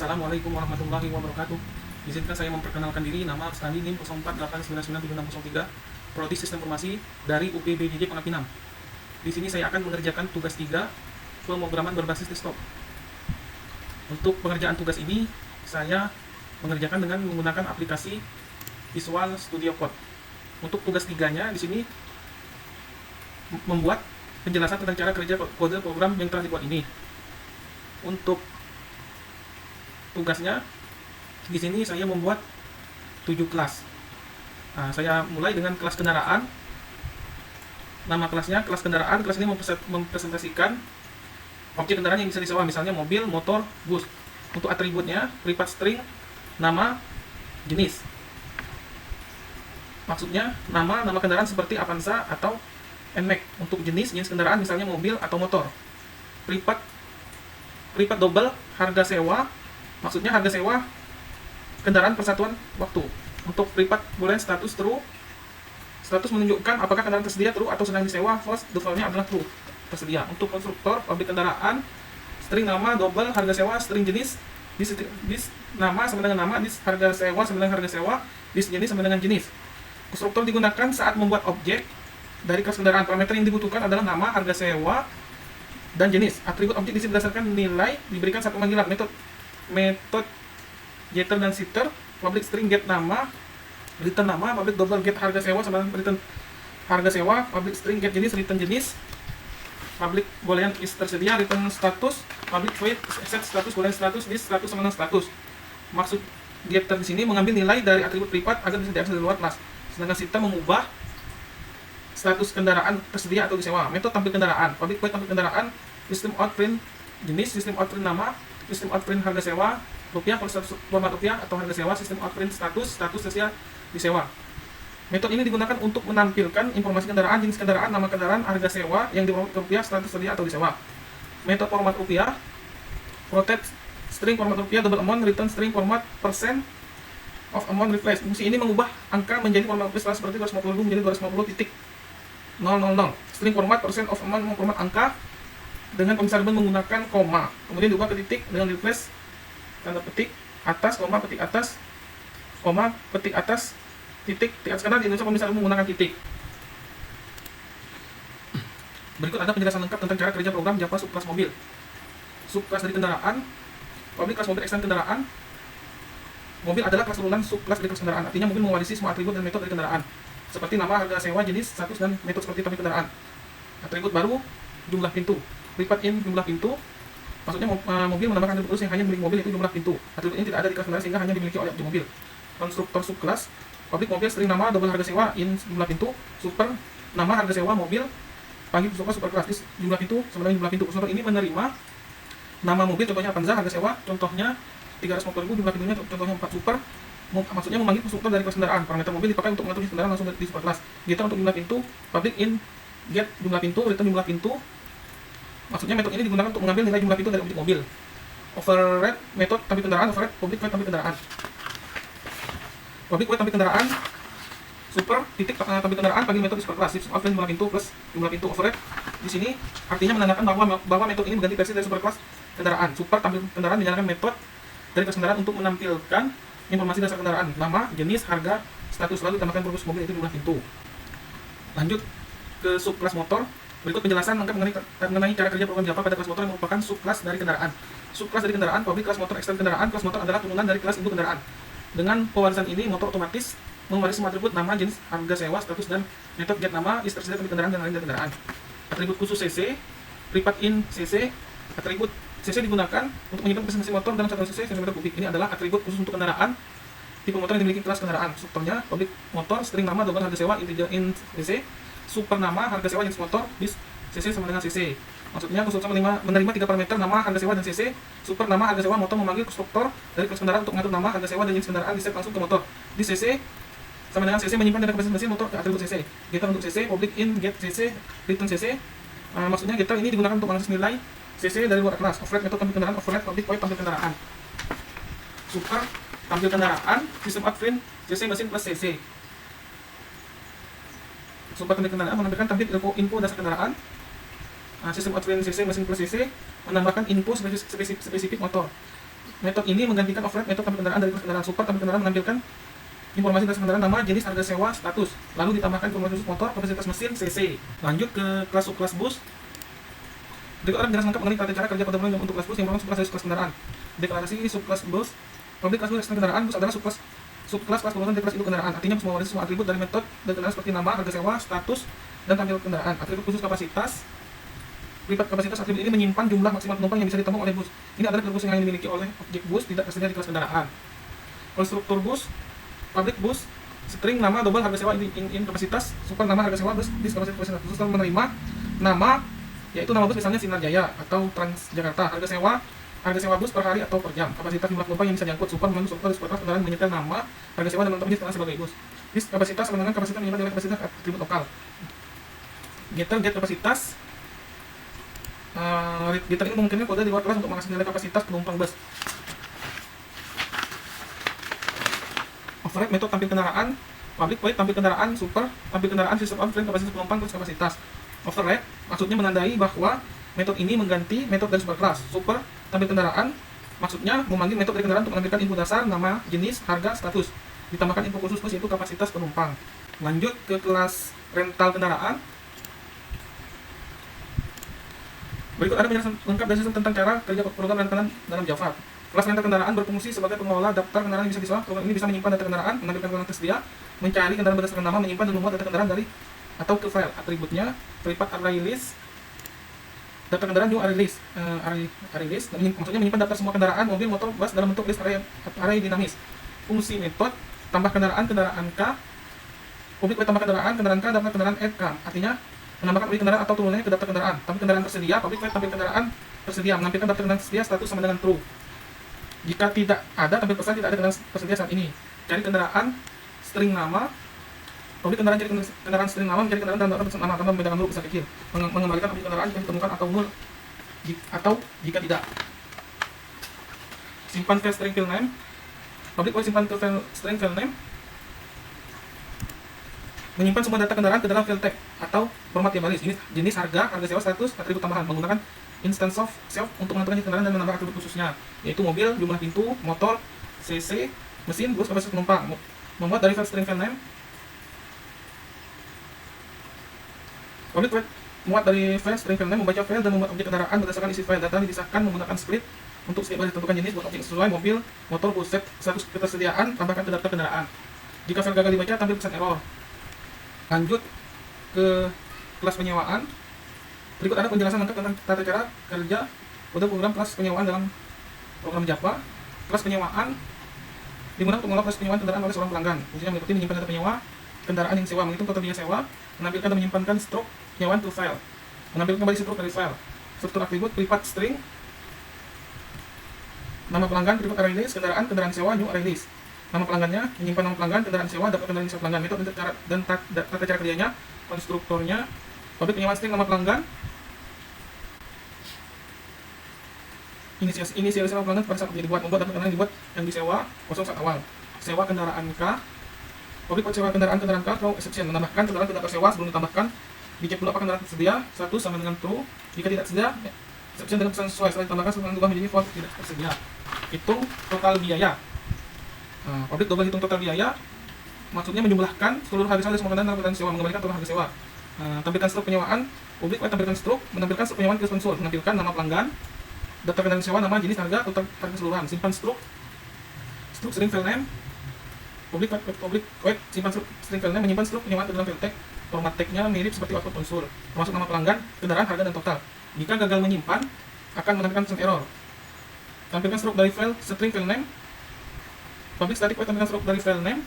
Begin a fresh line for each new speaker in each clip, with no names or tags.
Assalamualaikum warahmatullahi wabarakatuh. Izinkan saya memperkenalkan diri, nama Arstani NIM 04899763, Prodi Sistem Informasi dari UPBJJ Pengapinam. Di sini saya akan mengerjakan tugas 3, pemrograman berbasis desktop. Untuk pengerjaan tugas ini, saya mengerjakan dengan menggunakan aplikasi Visual Studio Code. Untuk tugas 3-nya di sini membuat penjelasan tentang cara kerja kode program yang telah dibuat ini. Untuk tugasnya di sini saya membuat 7 kelas. Saya mulai dengan kelas kendaraan. Nama kelasnya kelas kendaraan. Kelas ini mempresentasikan objek kendaraan yang bisa disewa, misalnya mobil, motor, bus. Untuk atributnya privat string, nama, jenis. Maksudnya nama kendaraan seperti Avanza atau NMAX. Untuk jenis kendaraan misalnya mobil atau motor. Privat double, harga sewa. Maksudnya harga sewa kendaraan persatuan waktu. Untuk privat boolean status true. Status menunjukkan apakah kendaraan tersedia true atau sedang disewa. False, defaultnya adalah true, tersedia. Untuk konstruktor, pabrik kendaraan, string nama, double, harga sewa, string jenis, dis nama sama dengan nama, dis harga sewa sama dengan harga sewa, dis jenis sama dengan jenis. Konstruktor digunakan saat membuat objek dari kelas kendaraan. Parameter yang dibutuhkan adalah nama, harga sewa, dan jenis. Atribut objek diisi berdasarkan nilai diberikan saat pemanggilan. Metode getter dan setter. Public string get nama, return nama. Public double get harga sewa sama return harga sewa. Public string get jenis, return jenis. Public boolean is tersedia, return status. Public void set status, boolean status, this status sama dengan status. Maksud getter di sini mengambil nilai dari atribut privat agar bisa diakses dari luar kelas. Sedangkan setter mengubah status kendaraan tersedia atau disewa. Metode tampil kendaraan. Public void tampil kendaraan. System out print jenis, system out print nama, sistem out print harga sewa rupiah kalau status format rupiah atau harga sewa, sistem out print status tersedia disewa. Metode ini digunakan untuk menampilkan informasi kendaraan, jenis kendaraan, nama kendaraan, harga sewa yang diformat rupiah, status tersedia atau disewa. Metode format rupiah, protect string format rupiah, double amount, return string format percent of amount replace. Fungsi ini mengubah angka menjadi format rupiah seperti 250.000 menjadi 250.000. String format percent of amount format angka dengan pemisahan menggunakan koma, kemudian diubah ke titik dengan replace tanda petik atas, koma, petik atas, koma, petik atas, titik atas. Karena di Indonesia pemisahan menggunakan titik. Berikut ada penjelasan lengkap tentang cara kerja program Java subclass mobil. Subclass dari kendaraan, public class mobil extend kendaraan. Mobil adalah kelas turunan subclass dari kelas kendaraan. Artinya mobil mewarisi semua atribut dan metode dari kendaraan, seperti nama, harga sewa, jenis, status, dan metode seperti tampil kendaraan. Atribut baru, jumlah pintu. Privat in jumlah pintu, maksudnya mobil menambahkan atribut khusus yang hanya dimiliki mobil, yaitu jumlah pintu. Atribut ini tidak ada di kelas kendaraan sehingga hanya dimiliki oleh objek mobil. Konstruktor subclass, public mobil string nama, double harga sewa, in jumlah pintu, super nama, harga sewa mobil, panggil super kelas, jumlah pintu sama dengan jumlah pintu. Konstruktor ini menerima nama mobil, contohnya Avanza, harga sewa, contohnya 350.000, jumlah pintunya contohnya 4 super. Maksudnya memanggil konstruktor dari kelas kendaraan. Parameter mobil dipakai untuk mengatur kendaraan langsung di super kelas. Getter untuk jumlah pintu, public in get jumlah pintu, return jumlah pintu. Maksudnya metode ini digunakan untuk mengambil nilai jumlah pintu dari objek mobil. Override metode tampil kendaraan, override public void tampil kendaraan. Public void tampil kendaraan, super titik tampil kendaraan panggil metode super class, system out print jumlah pintu plus jumlah pintu. Override di sini artinya menandakan bahwa metode ini mengganti versi dari super class kendaraan. Super tampil kendaraan menyalakan metode dari kelas kendaraan untuk menampilkan informasi dasar kendaraan, nama, jenis, harga, status, lalu tambahkan purpose mobil itu jumlah pintu. Lanjut ke subclass motor. Berikut penjelasan lengkap mengenai cara kerja program Java pada kelas motor yang merupakan subclass dari kendaraan. Subclass dari kendaraan, public kelas motor extend kendaraan. Kelas motor adalah turunan dari kelas induk kendaraan. Dengan pewarisan ini, motor otomatis mewarisi semua atribut nama, jenis, harga sewa, status, dan metode get nama, is tersedia tampil kendaraan dan lain dari kendaraan. Atribut khusus CC, privat in CC. Atribut CC digunakan untuk menyimpan presentasi motor dalam catatan CC cm kubik. Ini adalah atribut khusus untuk kendaraan. Tipe motor yang dimiliki kelas kendaraan. Strukturnya public motor, string nama, double harga sewa, integer in CC. Super nama, harga sewa, jenis motor, bis CC sama dengan CC. Maksudnya konstruktor menerima 3 parameter nama, harga sewa, dan CC. Super nama, harga sewa, motor memanggil konstruktor dari kelas kendaraan untuk mengatur nama, harga sewa, dan jenis kendaraan diset langsung ke motor. Di CC sama dengan CC menyimpan data kapasitas mesin motor ke atribut CC. Getter untuk CC, public in get CC, return CC. Maksudnya getter ini digunakan untuk mengakses nilai CC dari luar kelas. Override metode tampil kendaraan, override public void tampil kendaraan. Super tampil kendaraan, system out print CC mesin plus CC. Super tampil kendaraan menampilkan tampil info dasar kendaraan. Sistem out print CC mesin plus CC menambahkan info spesifik motor. Metode ini menggantikan override metode tampil kendaraan dari kelas kendaraan super. Tampil kendaraan menampilkan informasi kelas kendaraan, nama, jenis, harga sewa, status. Lalu ditambahkan informasi khusus motor, kapasitas mesin, cc. Lanjut ke kelas subkelas bus. Berikut ada penjelasan lengkap mengenai tata cara kerja kode program untuk kelas bus yang merupakan subkelas dari kelas kendaraan. Deklarasi subkelas bus. Pabrik kelas bus ekstern kendaraan. Bus adalah subkelas kelas pembangunan dari kelas induk kendaraan. Artinya bus mewarisi semua atribut dari metode dan kendaraan seperti nama, harga sewa, status, dan tampil kendaraan. Atribut khusus kapasitas. Privat kapasitas atribut ini menyimpan jumlah maksimal penumpang yang bisa ditampung oleh bus. Ini adalah bus yang hanya dimiliki oleh objek bus, tidak tersedia di kelas kendaraan. Konstruktur bus. Pabrik bus. String nama, double, harga sewa, in kapasitas, super nama, harga sewa, bus, dis kapasitas khusus telah menerima nama, yaitu nama bus misalnya Sinar Jaya atau Transjakarta. Harga sewa bus per hari atau per jam. Kapasitas jumlah penumpang yang bisa diangkut, super, menuju super kelas kendaraan menyetel nama, harga sewa dan menentukan jenis kendaraan sebagai bus. Dis kapasitas sama dengan kapasitas menyimpan nilai kapasitas atribut lokal. Getter, get kapasitas. Getter ini memungkinkan kode di luar kelas untuk mengakses nilai kapasitas penumpang bus. Override metode tampil kendaraan. Public void tampil kendaraan super. Tampil kendaraan system on frame kapasitas penumpang plus kapasitas. Override maksudnya menandai bahwa metode ini mengganti metode dari superclass. Super tampil kendaraan maksudnya memanggil metode dari kendaraan untuk menampilkan info dasar, nama, jenis, harga, status. Ditambahkan info khusus plus yaitu kapasitas penumpang. Lanjut ke kelas rental kendaraan. Berikut ada penjelasan lengkap dan sistem tentang cara kerja program rental dalam Java. Kelas rental kendaraan berfungsi sebagai pengelola daftar kendaraan yang bisa disewa. Program ini bisa menyimpan data kendaraan, menampilkan kendaraan tersedia, mencari kendaraan berdasarkan nama, menyimpan dan memuat data kendaraan dari atau ke file. Atributnya privat array list, data kendaraan new array list, maksudnya menyimpan daftar semua kendaraan, mobil, motor, bus dalam bentuk list array dinamis. Fungsi metode tambah kendaraan K, publik tambah kendaraan K, daftar kendaraan add K. Artinya menambahkan objek kendaraan atau turunannya ke daftar kendaraan. Tampil kendaraan tersedia, publik tampil kendaraan tersedia, menampilkan daftar kendaraan tersedia status sama dengan true. Jika tidak ada, tampil pesan tidak ada kendaraan tersedia saat ini. Cari kendaraan string nama, publik kendaraan cari kendaraan string nama, mencari kendaraan dalam daftar nama tanpa membedakan huruf besar kecil. Mengembalikan objek kendaraan jika ditemukan atau jika tidak. Simpan file string file name. Publik boleh simpan file string file name. Menyimpan semua data kendaraan ke dalam file tag atau format yang baris. Ini jenis, harga sewa, status, atribut tambahan. Menggunakan instance of self untuk menentukan jenis kendaraan dan menambah atribut khususnya, yaitu mobil, jumlah pintu, motor, cc, mesin, bus, kapasitas penumpang. Membuat dari file string file name. Public muat dari file string file name, membaca file dan membuat objek kendaraan berdasarkan isi file. Data disisahkan menggunakan split untuk setiap baris tentukan jenis buat objek sesuai mobil, motor, bus, set, status ketersediaan, tambahkan ke data kendaraan. Jika file gagal dibaca, tampil pesan error. Lanjut ke kelas penyewaan. Berikut ada penjelasan lengkap tentang tata cara kerja kode program kelas penyewaan dalam program Java. Kelas penyewaan digunakan untuk mengolah proses penyewaan kendaraan oleh seorang pelanggan. Fungsinya meliputi menyimpan data penyewa kendaraan yang sewa, menghitung total biaya sewa, menampilkan dan menyimpankan struk penyewaan to file, menampilkan kembali struk dari file. Struktur atribut privat string, nama pelanggan privat array list, kendaraan sewa new array list. Nama pelanggannya, menyimpan nama pelanggan, kendaraan sewa, daftar kendaraan sewa pelanggan, metode dan tata cara kerjanya, konstruktornya, publik penyewaan string nama pelanggan, inisialisasi nama pelanggan pada saat objek dibuat, membuat daftar kendaraan yang dibuat yang disewa kosong saat awal. Sewa kendaraan K, publik sewa kendaraan K, throw exception, menambahkan kendaraan tidak tersewa sebelum ditambahkan, dicek dulu apakah kendaraan tersedia, satu sama dengan true, jika tidak tersedia, exception dengan pesan sesuai, setelah ditambahkan sebelum berubah menjadi false tidak tersedia. Hitung total biaya. Publik double hitung total biaya, maksudnya menjumlahkan seluruh harga sewa dari semua kendaraan dalam sewa, mengembalikan total harga sewa. Tampilkan struk penyewaan, publik tampilkan struk, menampilkan struk penyewaan ke sponsor, menampilkan nama pelanggan, daftar kendaraan sewa, nama, jenis, harga, total harga keseluruhan. Simpan struk string file name, publik simpan string file name, menyimpan struk penyewaan ke dalam file tag. Format tagnya mirip seperti output konsol, termasuk nama pelanggan, kendaraan, harga, dan total. Jika gagal menyimpan, akan menampilkan pesan error. Tampilkan struk dari file string file name. Public static void tampilkan struk dari file name.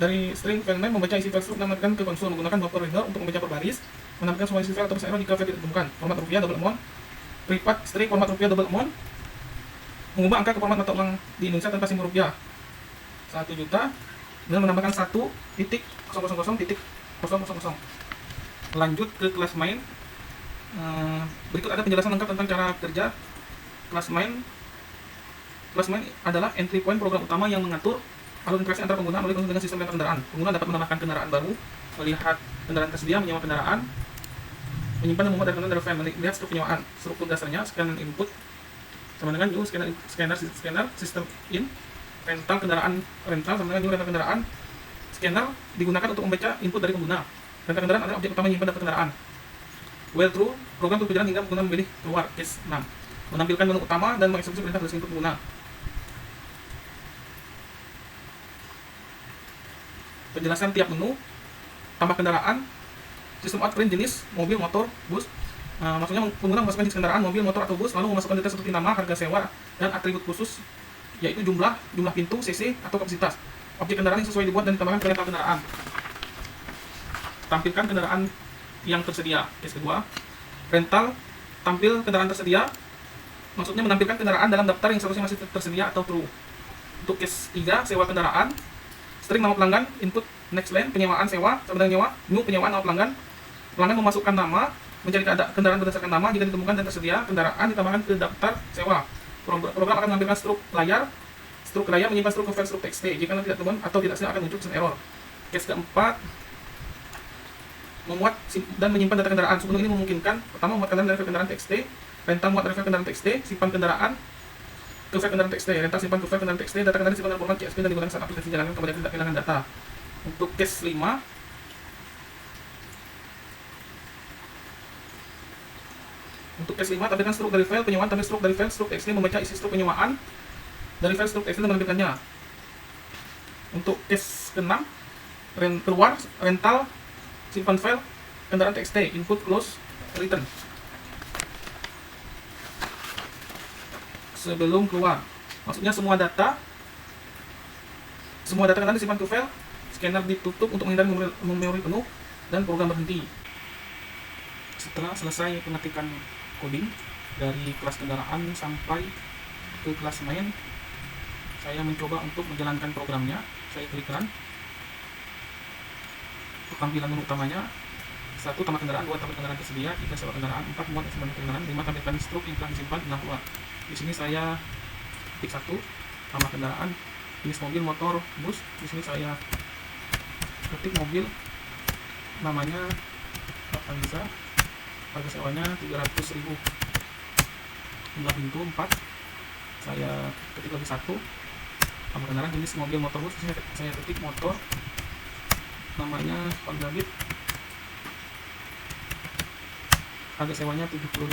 Dari string file name membaca isi file struk dan menampilkan ke konsol menggunakan buffer reader untuk membaca per baris, menampilkan semua isi file atau pesan error jika file tidak ditemukan. Format rupiah double amount. Privat string format rupiah double amount. Mengubah angka ke format mata uang di Indonesia tanpa simbol rupiah 1 juta dan menambahkan 1.000.000. Lanjut ke kelas main. Berikut ada penjelasan lengkap tentang cara kerja kelas main. Kelas main adalah entry point program utama yang mengatur alur interaksi antara pengguna melalui dengan sistem rental kendaraan. Pengguna dapat menambahkan kendaraan baru, melihat kendaraan tersedia, menyewa kendaraan, menyimpan dan memuat data kendaraan dari file, melihat struktur penyewaan, struktur dasarnya, scan input, sama dengan new scanner system in rental kendaraan. Rental sama dengan new rental kendaraan. Scanner digunakan untuk membaca input dari pengguna. Rental kendaraan adalah objek utama yang menyimpan data kendaraan. While true, program terus berjalan hingga pengguna memilih keluar. Case 6. Menampilkan menu utama dan mengeksekusi perintah dari input pengguna. Penjelasan tiap menu. Tambah kendaraan. Sistem out print jenis mobil, motor, bus. Maksudnya pengguna memasukkan jenis kendaraan, mobil, motor, atau bus, lalu memasukkan detail seperti nama, harga sewa, dan atribut khusus, yaitu jumlah pintu, cc, atau kapasitas. Objek kendaraan yang sesuai dibuat dan ditambahkan ke rental kendaraan. Tampilkan kendaraan yang tersedia. Case kedua, rental, tampil kendaraan tersedia. Maksudnya menampilkan kendaraan dalam daftar yang seharusnya masih tersedia atau true. Untuk case 3, sewa kendaraan. String nama pelanggan, input next line, penyewaan sewa, sama dengan nyewa, new penyewaan nama pelanggan. Pelanggan memasukkan nama, mencari kendaraan berdasarkan nama. Jika ditemukan dan tersedia, kendaraan ditambahkan ke daftar sewa. Program akan menampilkan struk layar. Struk layar menyimpan struk file struk txt. Jika tidak temukan atau tidak sedia akan muncul pesan error. Case keempat, memuat dan menyimpan data kendaraan. Sebelum ini memungkinkan pertama memuat kendaraan dari file kendaraan txt, rental muat dari file kendaraan txt, simpan kendaraan ke file kendaraan txt, rental simpan ke file kendaraan txt, data kendaraan simpan dalam format CSV dan digunakan saat aplikasi jalankan kepada tidak kehilangan data. Untuk case 5, tampilkan struk dari file penyewaan, tampil struk dari file struk txt, membaca isi struk penyewaan dari file struk txt dan menampilkannya. Untuk case ke-6, keluar rental simpan file kendaraan txt, input close return. Sebelum keluar, maksudnya semua data kendaraan disimpan ke file, scanner ditutup untuk menghindari memori penuh dan program berhenti. Setelah selesai pengetikan coding dari kelas kendaraan sampai ke kelas main, saya mencoba untuk menjalankan programnya. Saya klik run. Tampilan menu utamanya: 1. Tambah kendaraan, 2. Tambah kendaraan tersedia, 3. Sewa kendaraan, 4. Muat dan simpan kendaraan, 5. Tampilkan struk yang telah disimpan, 6. Keluar. Di sini saya ketik 1, tambah kendaraan, jenis mobil, motor, bus. Di sini saya ketik mobil, namanya Avanza, harga sewanya 300.000, jumlah pintu 4. Saya ketik lagi 1, tambah kendaraan, jenis mobil, motor, bus. Di sini saya ketik motor, namanya Honda Beat, harga sewanya 75.000,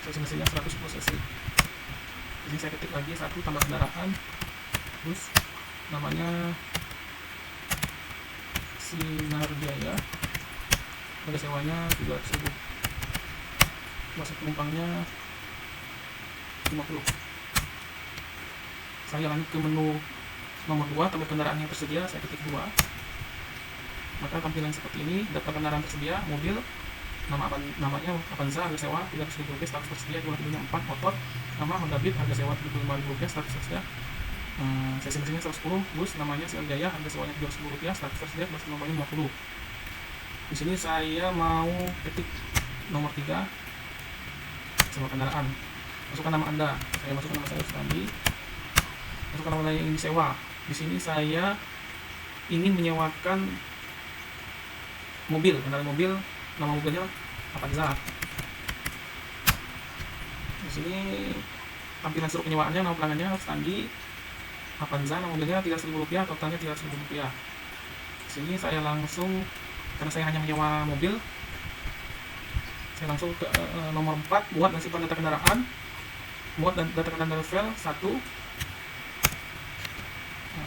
cc mesinnya 110 cc. Di sini saya ketik lagi 1, tambah kendaraan, bus, namanya Sinar Jaya, harga sewanya 300.000, masuk penumpangnya 50. Saya lanjut ke menu nomor 2, tambah kendaraan yang tersedia, saya ketik 2. Maka tampilan seperti ini: daftar kendaraan tersedia, mobil, namanya Avanza, harga sewa 300.000 rupiah, status tersedia, jumlah pintunya 4, motor, nama Honda Beat, harga sewa 75.000 rupiah, status tersedia, cc mesinnya 110, bus, namanya Sinar Jaya, harga sewanya 300.000 rupiah, status tersedia, jumlah penumpangnya 50. Di sini saya mau ketik nomor 3, sewa kendaraan. Masukkan nama Anda. Saya masukkan nama saya Sandi. Masukkan nama yang ingin disewa. Di sini saya ingin menyewakan mobil, kendaraan mobil, nama mobilnya Avanza. Di sini tampilan struk penyewaannya, nama pelanggannya Sandi, Avanza, nama mobilnya 300.000 rupiah, totalnya 300.000 rupiah. Di sini saya langsung, karena saya hanya menyewa mobil, saya langsung ke nomor 4, muat dan simpan data kendaraan. Muat dan data kendaraan dari file 1.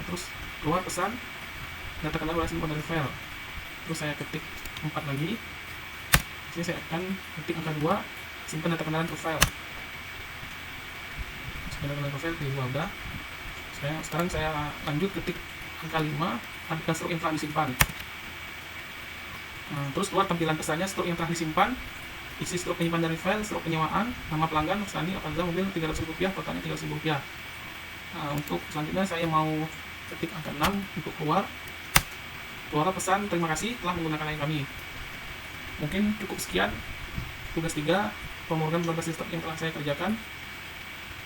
Terus keluar pesan data kendaraan simpan dari file. Terus saya ketik 4 lagi. Sini saya akan ketik angka 2, simpan data kendaraan ke file. Simpan data kendaraan ke file, pilih 2 udah. Sekarang saya lanjut ketik angka 5, tampilkan struk yang telah disimpan. Terus keluar tampilan pesannya, struk yang telah disimpan, isi struk penyimpan dari file, struk penyewaan, nama pelanggan Sandi, Avanza, mobil 300.000 rupiah, totalnya 300.000 rupiah. Untuk selanjutnya saya mau ketik angka 6 untuk keluar pesan, terima kasih telah menggunakan layanan kami. Mungkin cukup sekian tugas 3 pemrograman berbasis sistem yang telah saya kerjakan.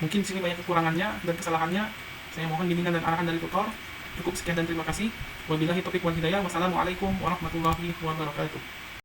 Mungkin di sini banyak kekurangannya dan kesalahannya. Saya mohon bimbingan dan arahan dari tutor. Cukup sekian dan terima kasih. Wabillahi taufiq wal hidayah. Wassalamualaikum warahmatullahi wabarakatuh.